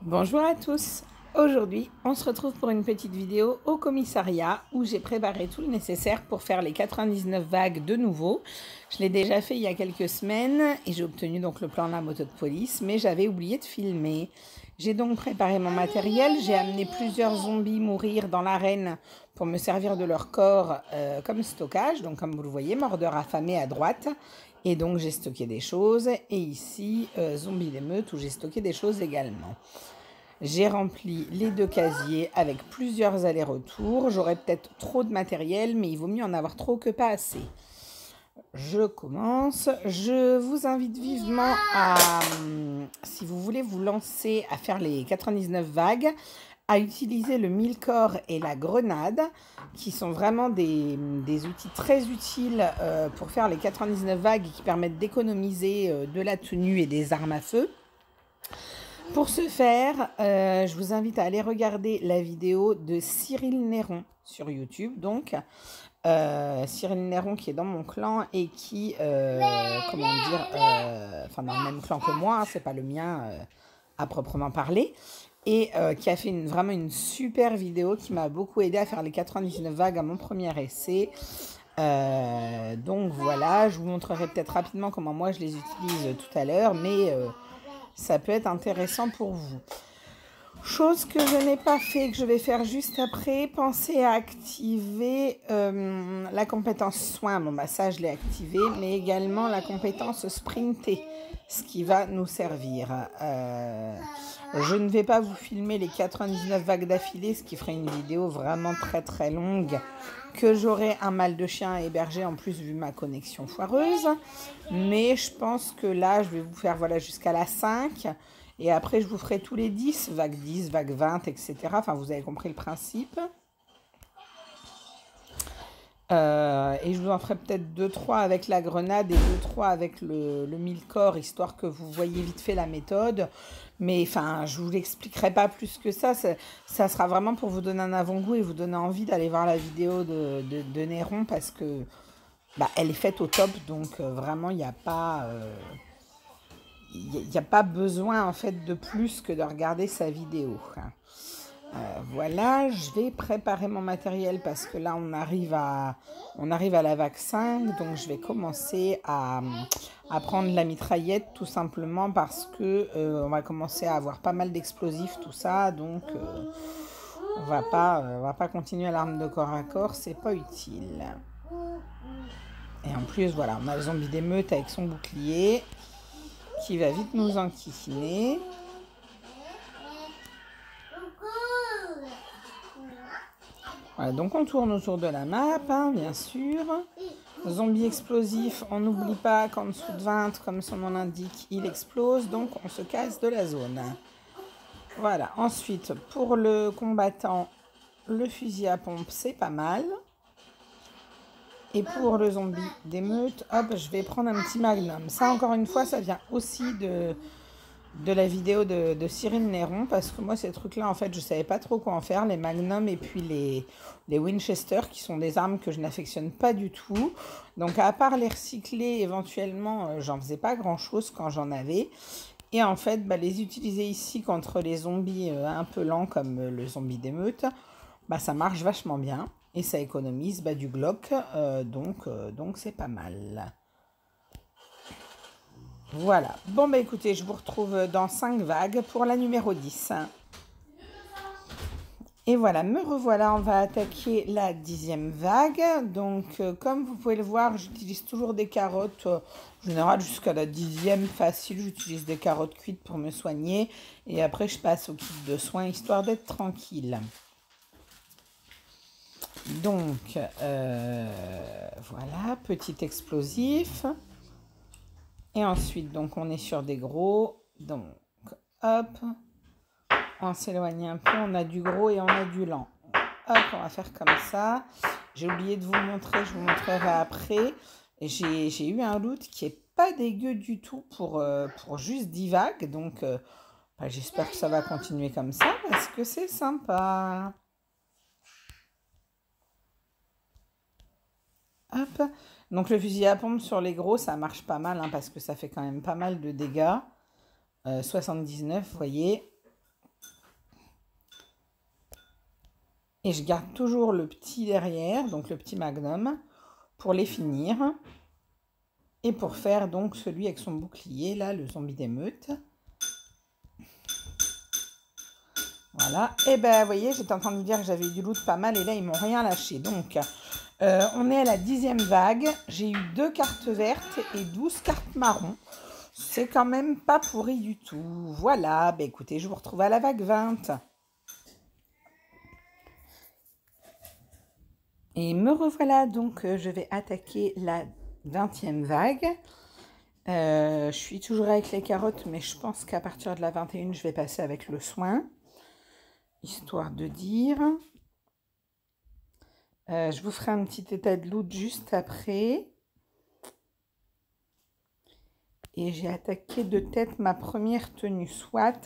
Bonjour à tous. Aujourd'hui, on se retrouve pour une petite vidéo au commissariat où j'ai préparé tout le nécessaire pour faire les 99 vagues de nouveau. Je l'ai déjà fait il y a quelques semaines et j'ai obtenu donc le plan de la moto de police, mais j'avais oublié de filmer. J'ai donc préparé mon matériel, j'ai amené plusieurs zombies mourir dans l'arène pour me servir de leur corps comme stockage. Donc comme vous le voyez, mordeur affamé à droite. Et donc j'ai stocké des choses. Et ici, zombie d'émeute où j'ai stocké des choses également. J'ai rempli les deux casiers avec plusieurs allers-retours. J'aurais peut-être trop de matériel, mais il vaut mieux en avoir trop que pas assez. Je commence. Je vous invite vivement à, si vous voulez vous lancer à faire les 99 vagues, à utiliser le mille-corps et la grenade, qui sont vraiment des outils très utiles pour faire les 99 vagues et qui permettent d'économiser de la tenue et des armes à feu. Pour ce faire, je vous invite à aller regarder la vidéo de Cyril Néron sur YouTube. Donc, Cyril Néron qui est dans mon clan et qui, comment dire, enfin dans le même clan que moi, hein, c'est pas le mien à proprement parler. Et qui a fait vraiment une super vidéo qui m'a beaucoup aidé à faire les 99 vagues à mon premier essai. Donc voilà, je vous montrerai peut-être rapidement comment moi je les utilise tout à l'heure, mais ça peut être intéressant pour vous. Chose que je n'ai pas fait, que je vais faire juste après, pensez à activer la compétence soin. Bon bah ça je l'ai activé, mais également la compétence sprinter, ce qui va nous servir. Je ne vais pas vous filmer les 99 vagues d'affilée, ce qui ferait une vidéo vraiment très longue, que j'aurai un mal de chien à héberger en plus vu ma connexion foireuse. Mais je pense que là, je vais vous faire voilà, jusqu'à la 5. Et après, je vous ferai tous les 10, vague 10, vague 20, etc. Enfin, vous avez compris le principe. Et je vous en ferai peut-être 2-3 avec la grenade et 2-3 avec le mille-corps, histoire que vous voyez vite fait la méthode. Mais enfin, je ne vous l'expliquerai pas plus que ça. Ça sera vraiment pour vous donner un avant-goût et vous donner envie d'aller voir la vidéo de Néron parce que bah, elle est faite au top. Donc vraiment, il n'y a pas... il n'y a pas besoin en fait de plus que de regarder sa vidéo. Voilà, je vais préparer mon matériel parce que là on arrive à la vague 5, donc je vais commencer à prendre la mitraillette tout simplement parce que on va commencer à avoir pas mal d'explosifs, tout ça, donc on va pas continuer à l'arme de corps à corps, c'est pas utile. Et en plus voilà, on a le zombie d'émeute avec son bouclier qui va vite nous enquiquiner. Voilà, donc on tourne autour de la map, hein, bien sûr. Zombie explosif, on n'oublie pas qu'en dessous de 20, comme son nom l'indique, il explose, donc on se casse de la zone. Voilà, ensuite, pour le combattant, le fusil à pompe, c'est pas mal. Et pour le zombie d'émeute, hop, je vais prendre un petit magnum. Ça, encore une fois, ça vient aussi de la vidéo de Cyril Néron, parce que moi, ces trucs-là, en fait, je savais pas trop quoi en faire, les magnums et puis les Winchester, qui sont des armes que je n'affectionne pas du tout. Donc, à part les recycler, éventuellement, j'en faisais pas grand-chose quand j'en avais. Et en fait, bah, les utiliser ici contre les zombies un peu lents, comme le zombie d'émeute, bah, ça marche vachement bien. Et ça économise bah, du Glock, donc c'est pas mal. Voilà. Bon, bah écoutez, je vous retrouve dans 5 vagues pour la numéro 10. Et voilà, me revoilà, on va attaquer la 10e vague. Donc, comme vous pouvez le voir, j'utilise toujours des carottes. En général, jusqu'à la 10e, facile, j'utilise des carottes cuites pour me soigner. Et après, je passe au kit de soins, histoire d'être tranquille. Donc, voilà, petit explosif. Et ensuite, donc, on est sur des gros. Donc, hop. On s'éloigne un peu. On a du gros et on a du lent. Hop, on va faire comme ça. J'ai oublié de vous montrer. Je vous montrerai après. J'ai eu un loot qui est pas dégueu du tout pour juste 10 vagues. Donc, bah, j'espère que ça va continuer comme ça parce que c'est sympa. Hop. Donc le fusil à pompe sur les gros, ça marche pas mal hein, parce que ça fait quand même pas mal de dégâts. 79, vous voyez. Et je garde toujours le petit derrière, donc le petit magnum, pour les finir. Et pour faire donc celui avec son bouclier, là, le zombie d'émeute. Voilà. Et ben, vous voyez, j'étais en train de dire que j'avais eu du loot pas mal et là, ils m'ont rien lâché. Donc, on est à la 10e vague. J'ai eu 2 cartes vertes et 12 cartes marron. C'est quand même pas pourri du tout. Voilà. Ben, écoutez, je vous retrouve à la vague 20. Et me revoilà. Donc, je vais attaquer la 20e vague. Je suis toujours avec les carottes, mais je pense qu'à partir de la 21, je vais passer avec le soin. Histoire de dire. Je vous ferai un petit état de loot juste après. Et j'ai attaqué de tête ma première tenue SWAT.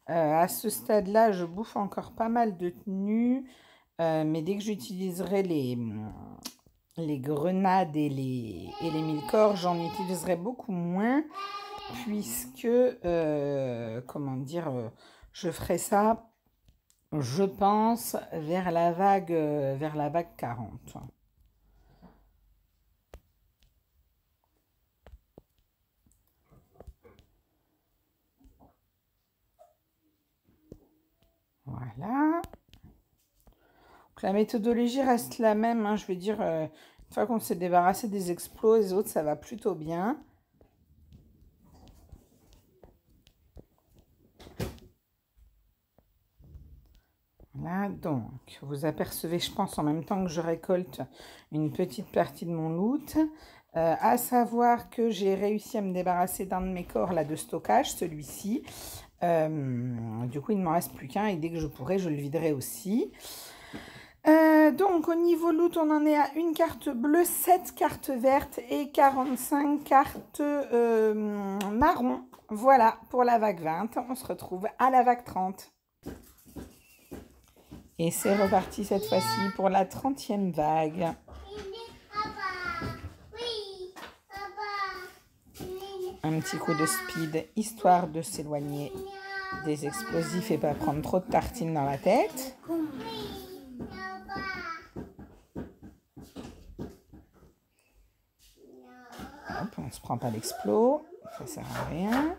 À ce stade-là, je bouffe encore pas mal de tenues. Mais dès que j'utiliserai les grenades et les mille-corps, j'en utiliserai beaucoup moins. Puisque, comment dire, je ferai ça, je pense, vers la vague 40. Voilà. Donc, la méthodologie reste la même, hein, je veux dire, une fois qu'on s'est débarrassé des explos, les autres, ça va plutôt bien. Voilà, donc, vous apercevez, je pense, en même temps que je récolte une petite partie de mon loot. À savoir que j'ai réussi à me débarrasser d'un de mes corps là, de stockage, celui-ci. Du coup, il ne m'en reste plus qu'un et dès que je pourrai, je le viderai aussi. Donc, au niveau loot, on en est à une carte bleue, 7 cartes vertes et 45 cartes marron. Voilà, pour la vague 20. On se retrouve à la vague 30. Et c'est reparti cette fois-ci pour la 30e vague. Un petit coup de speed, histoire de s'éloigner des explosifs et pas prendre trop de tartines dans la tête. Hop, on ne se prend pas l'explos, ça sert à rien.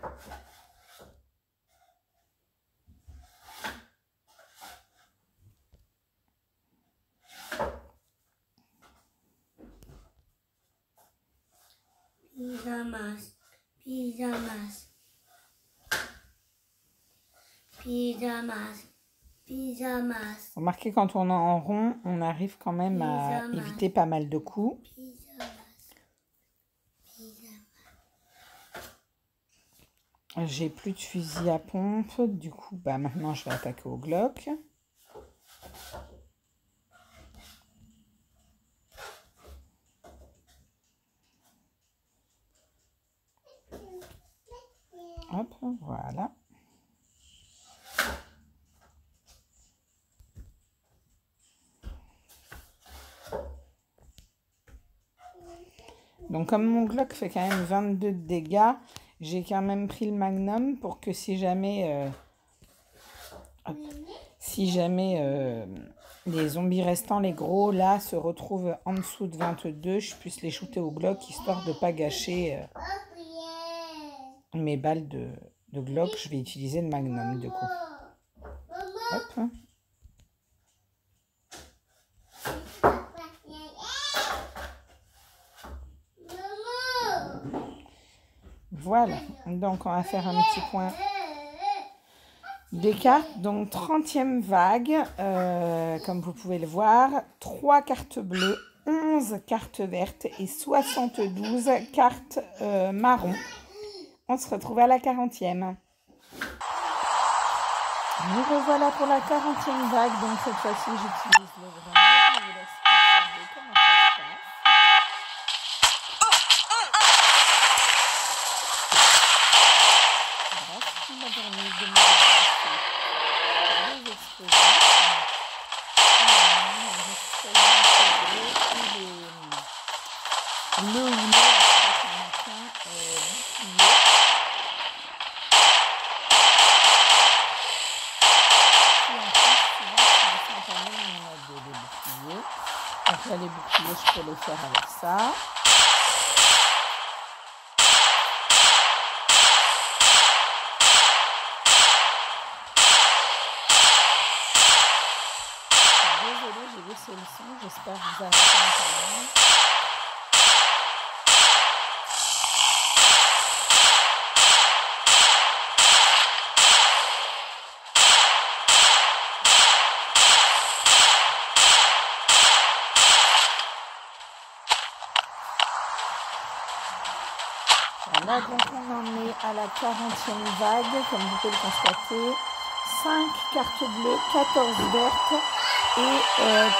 Pyjamas, pyjamas, pyjamas, pyjamas. Remarquez, quand on est en rond, on arrive quand même à éviter pas mal de coups. J'ai plus de fusil à pompe, du coup, bah maintenant je vais attaquer au Glock. Hop, voilà. Donc comme mon Glock fait quand même 22 de dégâts, j'ai quand même pris le Magnum pour que si jamais les zombies restants, les gros, là, se retrouvent en dessous de 22, je puisse les shooter au Glock, histoire de ne pas gâcher mes balles de Glock. Je vais utiliser le Magnum, du coup. Hop. Voilà, donc on va faire un petit point des cartes. Donc 30e vague, comme vous pouvez le voir, 3 cartes bleues, 11 cartes vertes et 72 cartes marron. On se retrouve à la 40e. Nous revoilà pour la 40e vague, donc cette fois-ci j'utilise le grenade. Je vous laisse observer comment ça se passe. Voilà, ce qui m'a permis de me débarrasser des explosifs. Le ou le Là, les boucliers, je peux les faire avec ça. Désolée, j'ai baissé le son. J'espère que vous avez entendu. Voilà, donc on en est à la 40e vague, comme vous pouvez le constater. 5 cartes bleues, 14 vertes et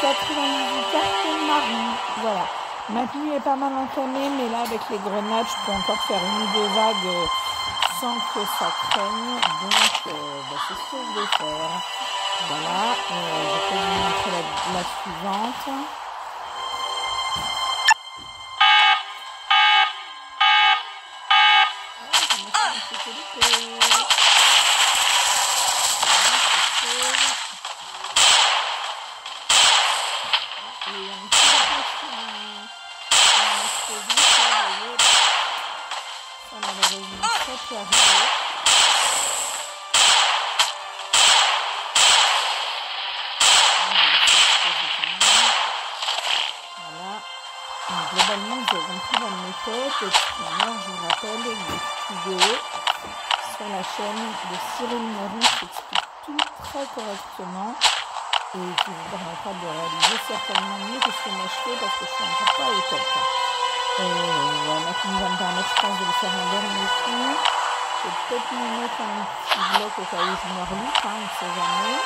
98 cartes marron. Voilà. Ma tenue est pas mal entamée, mais là, avec les grenades, je peux encore faire une ou deux vagues sans que ça craigne. Donc, c'est ce que je vais faire. Voilà. Je peux vous montrer la suivante. Malheureusement, ça peut arriver. Voilà. Donc, globalement, vous avez compris la méthode. Et puis, moi, je vous rappelle des vidéos sur la chaîne de Cyril Mory qui explique tout très correctement et qui vous permettra de réaliser certainement mieux que ce que moi je fais parce que je suis encore pas au top. Voilà, qui va me permettre, je pense, de le faire un dernier coup. Je vais peut-être me mettre un petit bloc au cas où je me reloupe, on ne sait jamais.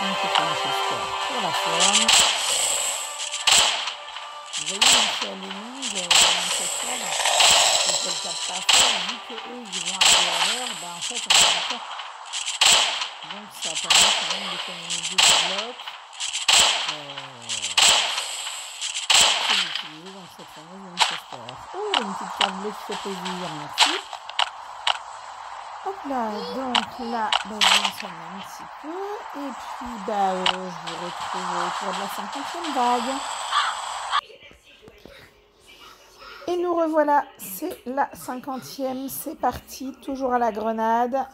Pour la forme. Vous voyez, même si elle est longue, et qu'elle ne tape pas fort, vu qu'eux, ils vont arriver à l'heure, en fait, on va le faire. Donc, ça permet quand même d'économiser du bloc. C'est utilisé dans cette fameuse Winchester. Oh, une petite carte bleue qui fait plaisir, merci. Hop là, donc là, je vais ensemble un petit peu. Et puis, je vous retrouve autour de la 50e vague. Et nous revoilà, c'est la 50e, c'est parti, toujours à la grenade.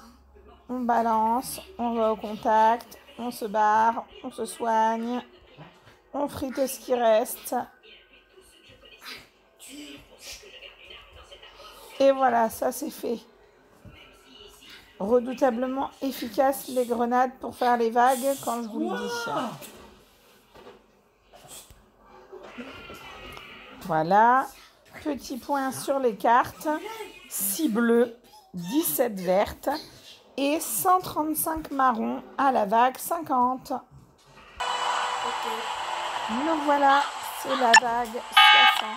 On balance, on va au contact, on se barre, on se soigne, on frite ce qui reste. Et voilà, ça c'est fait. Redoutablement efficaces les grenades pour faire les vagues quand je vous le dis. Voilà, petit point sur les cartes, 6 bleus, 17 vertes et 135 marrons à la vague 50. Nous voilà, c'est la vague 60,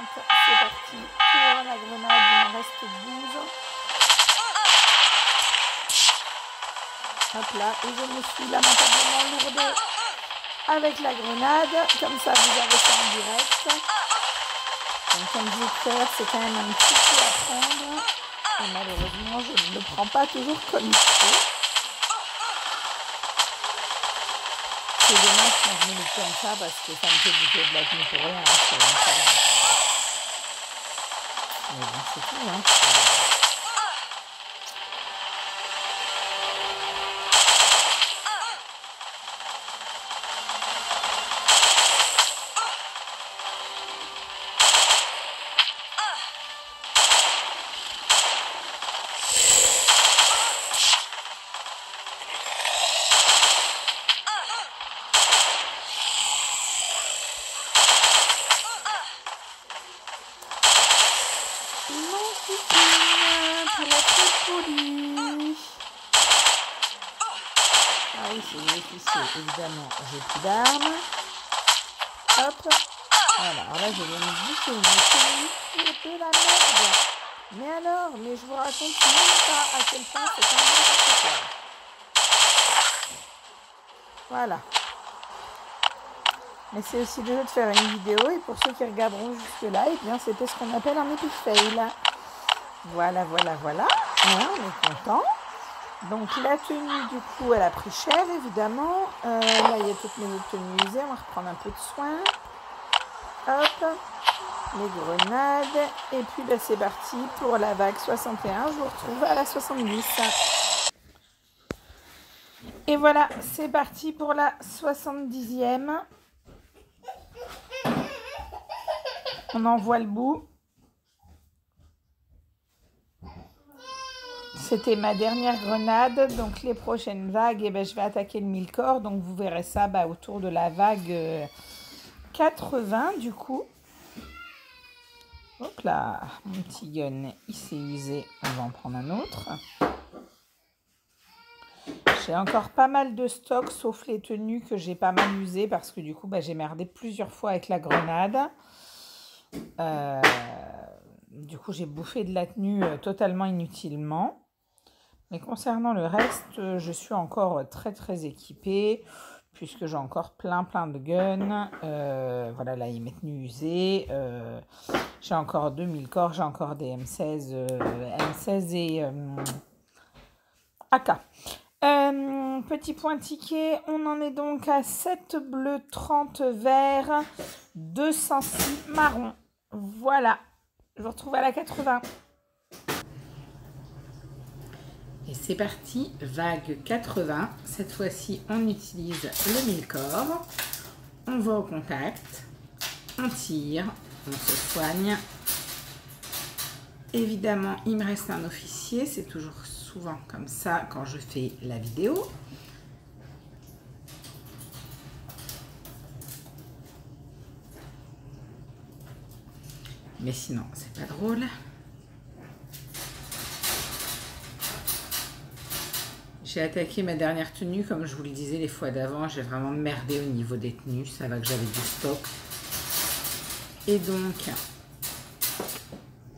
c'est parti, toujours à la grenade, il m'en reste 12. Hop là, et je me suis lamentablement lourdée avec la grenade, comme ça vous avez ça en direct. Donc comme je dis tout à l'heure, c'est quand même un petit peu à prendre, et malheureusement je ne le prends pas toujours comme il faut. C'est dommage quand je me mets comme ça, parce que ça me fait bouffer de la tenue pour rien. Mais bon, c'est tout, officier, évidemment, j'ai plus d'armes. Hop. Voilà, alors là, je vais me bouffer une c'est de la merde. Mais alors, mais je vous raconte même pas à quel point c'est un n'importe quoi. Voilà. Mais c'est aussi le jeu de faire une vidéo, et pour ceux qui regarderont jusque-là, eh bien, c'était ce qu'on appelle un epic fail. Voilà, voilà, voilà. Ouais, on est content. Donc la tenue, du coup, elle a pris cher, évidemment. Là, il y a toutes mes autres tenues usées. On va reprendre un peu de soin. Hop. Les grenades. Et puis, bah, c'est parti pour la vague 61. Je vous retrouve à la 70. Et voilà, c'est parti pour la 70e. On en voit le bout. C'était ma dernière grenade, donc les prochaines vagues, eh ben, je vais attaquer le 1000 corps, donc vous verrez ça autour de la vague 80 du coup. Hop là, mon petit gun, il s'est usé, on va en prendre un autre. J'ai encore pas mal de stock, sauf les tenues que j'ai pas mal usées, parce que du coup, j'ai merdé plusieurs fois avec la grenade. Du coup, j'ai bouffé de la tenue totalement inutilement. Mais concernant le reste, je suis encore très très équipée, puisque j'ai encore plein de guns. Voilà, là, il m'est tenu usé. J'ai encore 2000 corps, j'ai encore des M16 et AK. Petit point ticket, on en est donc à 7 bleus, 30 verts, 206 marrons. Voilà, je vous retrouve à la 80. Et c'est parti, vague 80. Cette fois-ci, on utilise le 1000 corps. On va au contact, on tire, on se soigne. Évidemment, il me reste un officier. C'est toujours souvent comme ça quand je fais la vidéo. Mais sinon, c'est pas drôle. J'ai attaqué ma dernière tenue, comme je vous le disais les fois d'avant. J'ai vraiment merdé au niveau des tenues. Ça va que j'avais du stock. Et donc,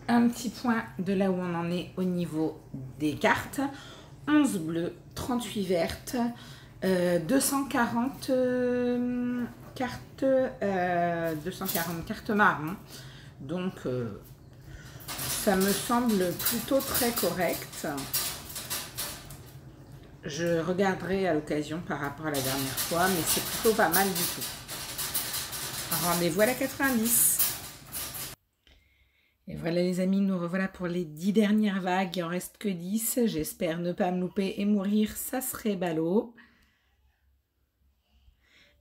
un petit point de là où on en est au niveau des cartes. 11 bleues, 38 vertes, 240 cartes marron. Donc, ça me semble plutôt très correct. Je regarderai à l'occasion par rapport à la dernière fois, mais c'est plutôt pas mal du tout. Rendez-vous à la 90. Et voilà les amis, nous revoilà pour les 10 dernières vagues. Il en reste que 10. J'espère ne pas me louper et mourir, ça serait ballot.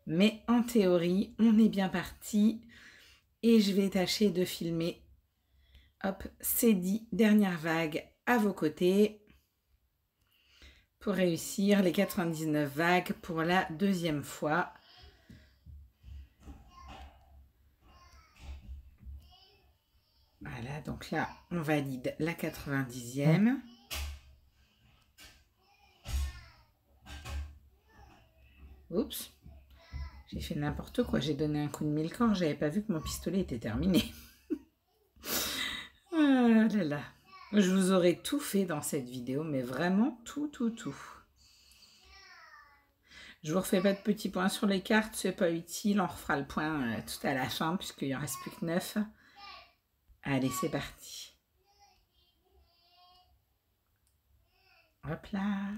Mais en théorie, on est bien parti. Et je vais tâcher de filmer ces 10 dernières vagues à vos côtés, pour réussir les 99 vagues pour la deuxième fois. Voilà, donc là, on valide la 90e. Oups, j'ai fait n'importe quoi, j'ai donné un coup de 1000 corps, j'avais pas vu que mon pistolet était terminé. Ah là là. Je vous aurais tout fait dans cette vidéo, mais vraiment tout. Je vous refais pas de petits points sur les cartes, c'est pas utile. On refera le point tout à la fin, puisqu'il en reste plus que 9. Allez, c'est parti. Hop là.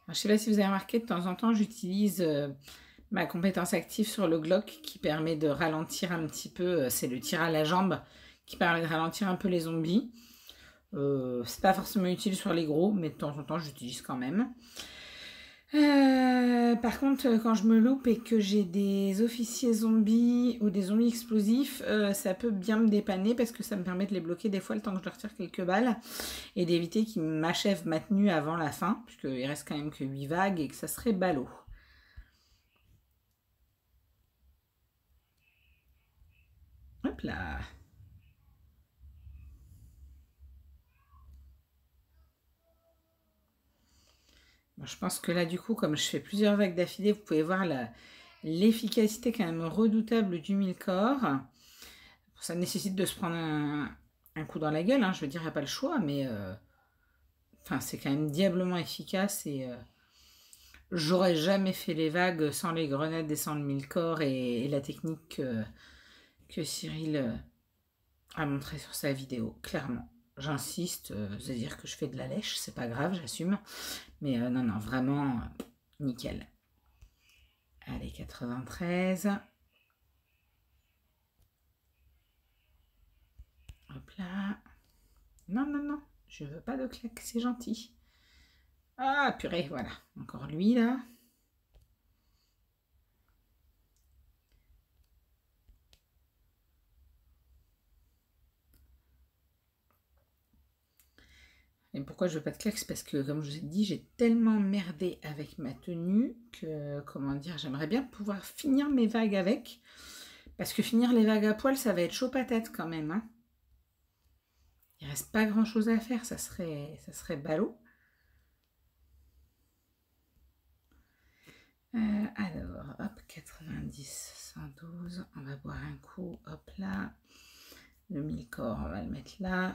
Alors, je ne sais pas si vous avez remarqué, de temps en temps, j'utilise ma compétence active sur le Glock qui permet de ralentir un petit peu. C'est le tir à la jambe qui permet de ralentir un peu les zombies. C'est pas forcément utile sur les gros, mais de temps en temps, j'utilise quand même. Par contre, quand je me loupe et que j'ai des officiers zombies ou des zombies explosifs, ça peut bien me dépanner parce que ça me permet de les bloquer des fois le temps que je leur tire quelques balles et d'éviter qu'ils m'achèvent ma tenue avant la fin, puisqu'il reste quand même que 8 vagues et que ça serait ballot. Hop là. Bon, je pense que là, du coup, comme je fais plusieurs vagues d'affilée, vous pouvez voir l'efficacité quand même redoutable du Milkor. Ça nécessite de se prendre un coup dans la gueule, hein, je veux dire, il n'y a pas le choix, mais enfin, c'est quand même diablement efficace et j'aurais jamais fait les vagues sans les grenades et sans le Milkor et la technique que Cyril a montré sur sa vidéo, clairement. J'insiste, c'est-à-dire que je fais de la lèche, c'est pas grave, j'assume. Mais non, non, vraiment, nickel. Allez, 93. Hop là. Non, non, non, je veux pas de claque, c'est gentil. Ah, purée, voilà. Encore lui, là. Et pourquoi je veux pas de claque? C'est parce que, comme je vous ai dit, j'ai tellement merdé avec ma tenue que, comment dire, j'aimerais bien pouvoir finir mes vagues avec. Parce que finir les vagues à poil, ça va être chaud patate quand même. Hein. Il reste pas grand chose à faire, ça serait ballot. Alors, hop, 90, 112, on va boire un coup, hop là. Le Milkor, on va le mettre là.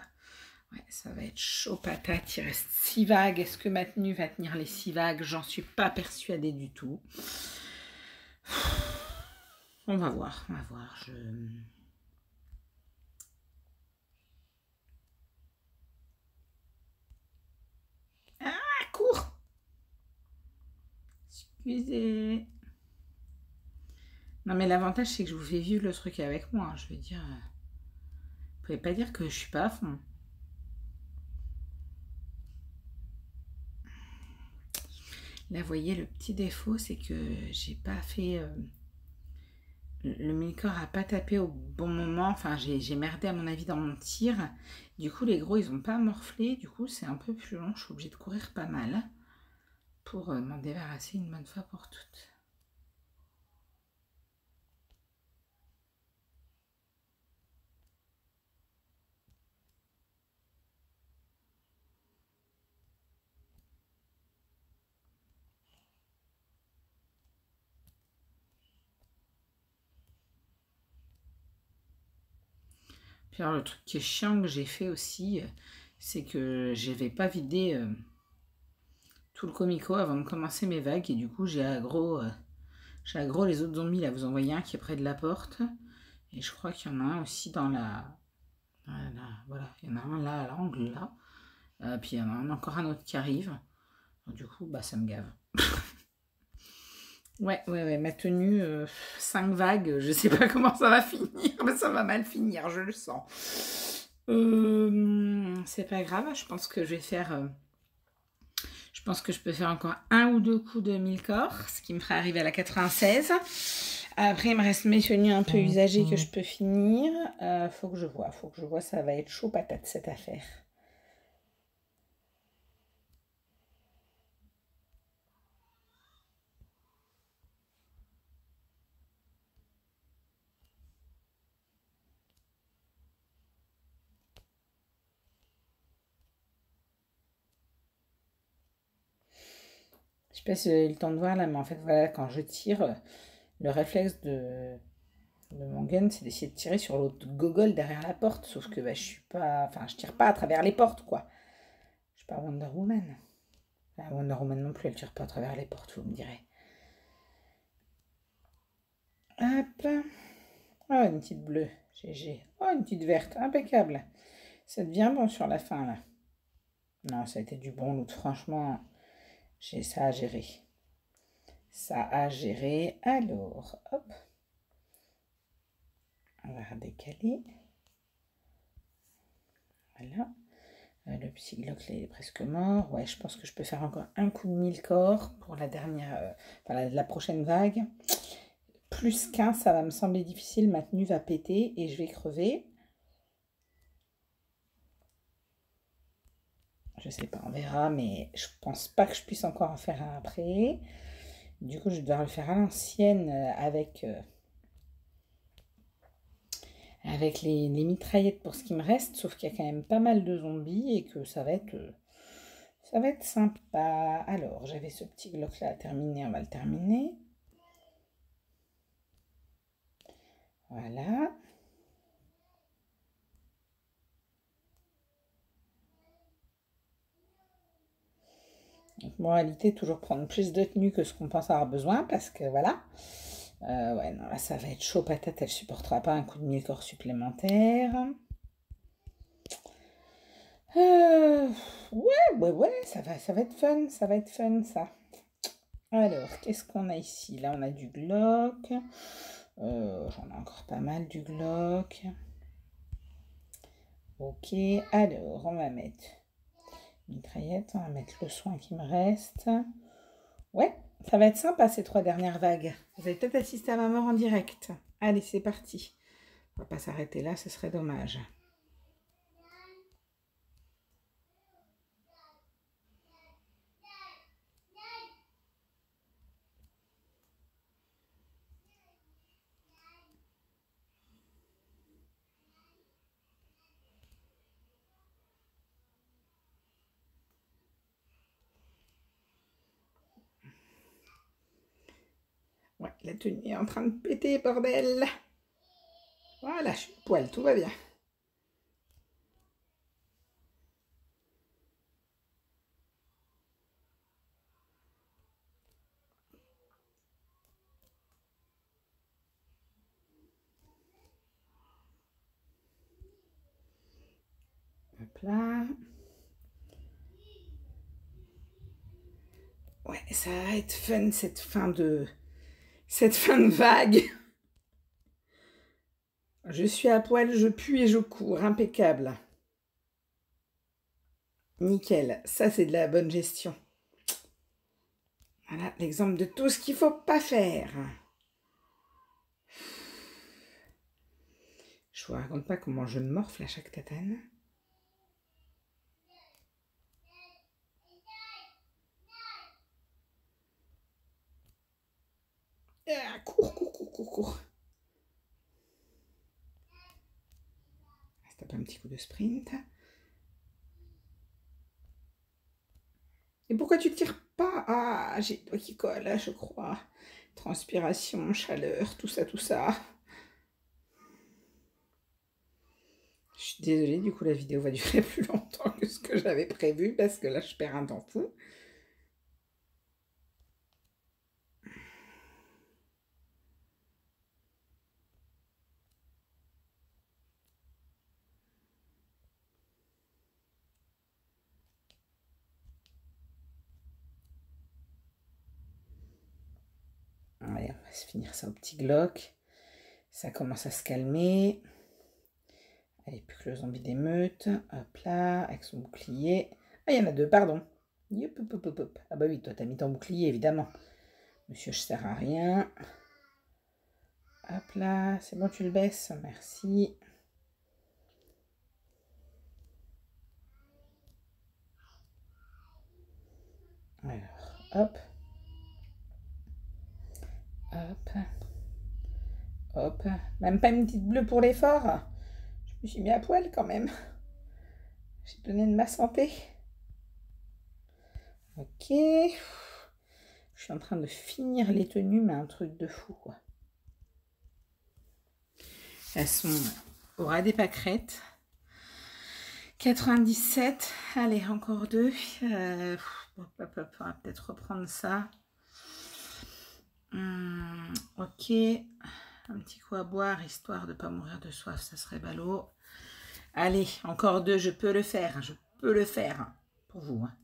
Ouais, ça va être chaud patate, il reste 6 vagues. Est-ce que ma tenue va tenir les 6 vagues? J'en suis pas persuadée du tout. On va voir, on va voir. Ah, cours! Excusez. Non mais l'avantage c'est que je vous fais vivre le truc avec moi. Hein. Je veux dire, vous pouvez pas dire que je suis pas à fond. Là, vous voyez, le petit défaut, c'est que j'ai pas fait... le Milkor a pas tapé au bon moment. Enfin, j'ai merdé à mon avis dans mon tir. Du coup, les gros, ils ont pas morflé. Du coup, c'est un peu plus long. Je suis obligée de courir pas mal pour m'en débarrasser une bonne fois pour toutes. Puis alors, le truc qui est chiant que j'ai fait aussi, c'est que je n'avais pas vidé tout le comico avant de commencer mes vagues. Et du coup, j'ai aggro les autres zombies. Là, vous en voyez un qui est près de la porte. Et je crois qu'il y en a un aussi dans la... Voilà, il y en a un là, à l'angle, là. Puis il y en a encore un autre qui arrive. Alors, du coup, bah, ça me gave. Ouais, ma tenue, 5 vagues, je sais pas comment ça va finir, mais ça va mal finir, je le sens. C'est pas grave, je pense que je vais faire... je pense que je peux faire encore 1 ou 2 coups de Milkor, ce qui me ferait arriver à la 96. Après, il me reste mes tenues un peu usagées que je peux finir. Faut que je vois, ça va être chaud patate cette affaire. Je sais pas si vous avez eu le temps de voir là, mais en fait, voilà, quand je tire, le réflexe de mon gun, c'est d'essayer de tirer sur l'autre gogole derrière la porte. Sauf que bah, je suis pas. Enfin, je tire pas à travers les portes, quoi. Je suis pas Wonder Woman. Enfin, Wonder Woman non plus, elle tire pas à travers les portes, vous me direz. Hop. Oh, une petite bleue. GG. Oh, une petite verte. Impeccable. Ça devient bon sur la fin, là. Non, ça a été du bon loot. Franchement, ça à gérer. Ça a géré. Alors, hop. On va redécaler. Voilà. Le psyglock là, il est presque mort. Ouais, je pense que je peux faire encore un coup de Milkor pour la dernière, la prochaine vague. Plus qu'un, ça va me sembler difficile. Ma tenue va péter et je vais crever. Je sais pas, on verra, mais je pense pas que je puisse encore en faire un après. Du coup, je vais devoir le faire à l'ancienne avec les mitraillettes pour ce qui me reste. Sauf qu'il y a quand même pas mal de zombies et que ça va être Ça va être sympa. Alors, j'avais ce petit bloc là à terminer, on va le terminer. Voilà. Donc, moralité, toujours prendre plus de tenue que ce qu'on pense avoir besoin, parce que voilà. Ouais, non, là, ça va être chaud patate, elle supportera pas un coup de mille-corps supplémentaire. Ouais, ça va être fun, ça. Alors, qu'est-ce qu'on a ici? Là, on a du Glock. J'en ai encore pas mal du Glock. Ok, alors, on va mettre mitraillette, on va mettre le soin qui me reste. Ouais, ça va être sympa ces 3 dernières vagues. Vous avez peut-être assisté à ma mort en direct. Allez, c'est parti. On va pas s'arrêter là, ce serait dommage. Ouais, la tenue est en train de péter, bordel. Voilà, je suis poil, tout va bien. Hop là. Ouais, ça va être fun cette fin de vague. Je suis à poil, je pue et je cours, impeccable. Nickel, ça c'est de la bonne gestion. Voilà l'exemple de tout ce qu'il ne faut pas faire. Je vous raconte pas comment je me morfle à chaque tatane. Ah, cours. Ça tape un petit coup de sprint. Et pourquoi tu tires pas? Ah, j'ai le doigt qui colle, je crois. Transpiration, chaleur, tout ça. Je suis désolée, du coup la vidéo va durer plus longtemps que ce que j'avais prévu parce que là je perds un temps fou. Allez, on va se finir ça au petit Glock. Ça commence à se calmer. Allez, plus que le zombie d'émeute. Hop là, avec son bouclier. Ah, il y en a 2, pardon. Hop. Ah bah oui, toi t'as mis ton bouclier, évidemment. Monsieur, je sers à rien. Hop là, c'est bon, tu le baisses. Merci. Alors, hop. Même pas une petite bleue pour l'effort. Je me suis mis à poil quand même. J'ai donné de ma santé. Ok. Je suis en train de finir les tenues, mais un truc de fou, quoi. Elles sont au ras des pâquerettes. 97. Allez, encore 2. On va peut-être reprendre ça. Ok. Un petit coup à boire, histoire de ne pas mourir de soif, ça serait ballot. Allez, encore 2, je peux le faire. Pour vous. Hein.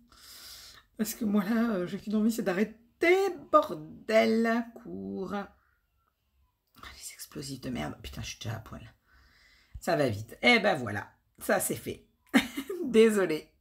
Parce que moi là, j'ai qu'une envie, c'est d'arrêter, bordel. Cours. Les explosifs de merde. Putain, je suis déjà à poil. Ça va vite. Eh ben voilà, ça c'est fait. Désolée.